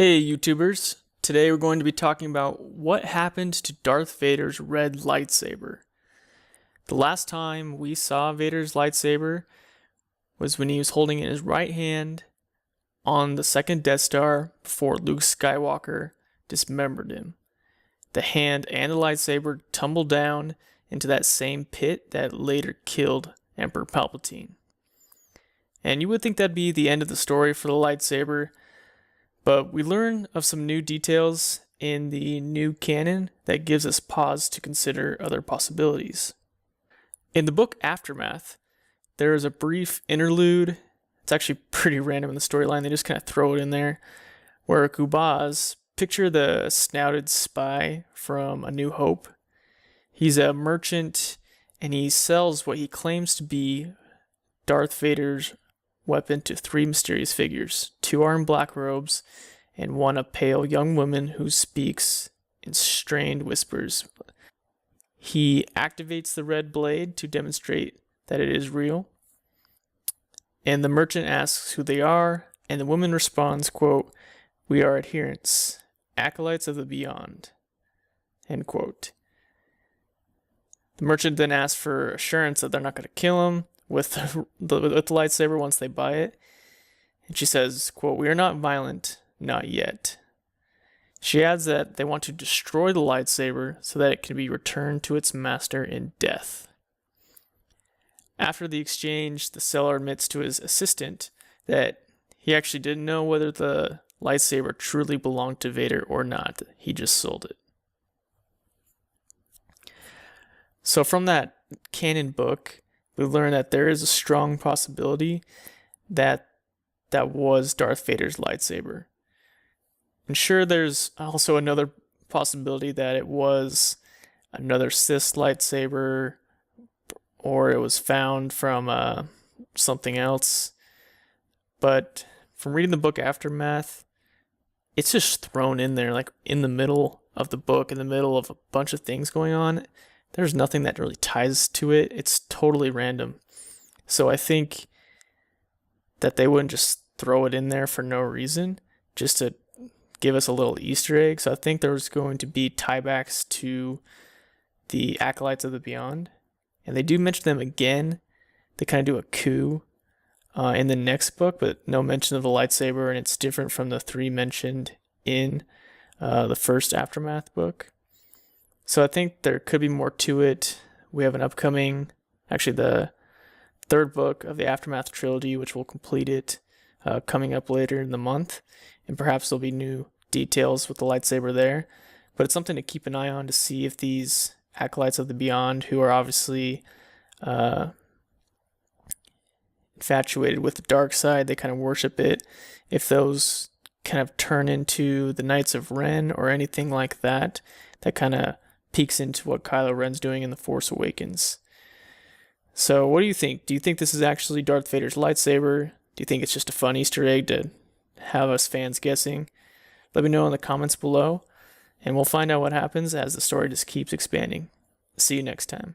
Hey YouTubers, today we're going to be talking about what happened to Darth Vader's red lightsaber. The last time we saw Vader's lightsaber was when he was holding it in his right hand on the second Death Star before Luke Skywalker dismembered him. The hand and the lightsaber tumbled down into that same pit that later killed Emperor Palpatine. And you would think that'd be the end of the story for the lightsaber, but we learn of some new details in the new canon that gives us pause to consider other possibilities. In the book Aftermath, there is a brief interlude. It's actually pretty random in the storyline. They just kind of throw it in there, where Gubaz, picture the snouted spy from A New Hope. He's a merchant and he sells what he claims to be Darth Vader's weapon to three mysterious figures, two are in black robes, and one a pale young woman who speaks in strained whispers. He activates the red blade to demonstrate that it is real, and the merchant asks who they are, and the woman responds, quote, "We are adherents, acolytes of the beyond," end quote. The merchant then asks for assurance that they're not going to kill him with the lightsaber once they buy it. And she says, quote, "We are not violent, not yet." She adds that they want to destroy the lightsaber so that it can be returned to its master in death. After the exchange, the seller admits to his assistant that he actually didn't know whether the lightsaber truly belonged to Vader or not. He just sold it. So from that canon book, we learn that there is a strong possibility that that was Darth Vader's lightsaber. And sure, there's also another possibility that it was another Sith lightsaber, or it was found from something else. But from reading the book Aftermath, it's just thrown in there, like in the middle of the book, in the middle of a bunch of things going on. There's nothing that really ties to it. It's totally random. So I think that they wouldn't just throw it in there for no reason, just to give us a little Easter egg. So I think there's going to be tiebacks to the Acolytes of the Beyond. And they do mention them again. They kind of do a coup in the next book, but no mention of the lightsaber, and it's different from the three mentioned in the first Aftermath book. So I think there could be more to it. We have an upcoming, actually the third book of the Aftermath trilogy, which will complete it, coming up later in the month. And perhaps there'll be new details with the lightsaber there. But it's something to keep an eye on to see if these Acolytes of the Beyond, who are obviously infatuated with the dark side, they kind of worship it, if those kind of turn into the Knights of Ren or anything like that, that kind of peeks into what Kylo Ren's doing in The Force Awakens. So what do you think? Do you think this is actually Darth Vader's lightsaber? Do you think it's just a fun Easter egg to have us fans guessing? Let me know in the comments below, and we'll find out what happens as the story just keeps expanding. See you next time.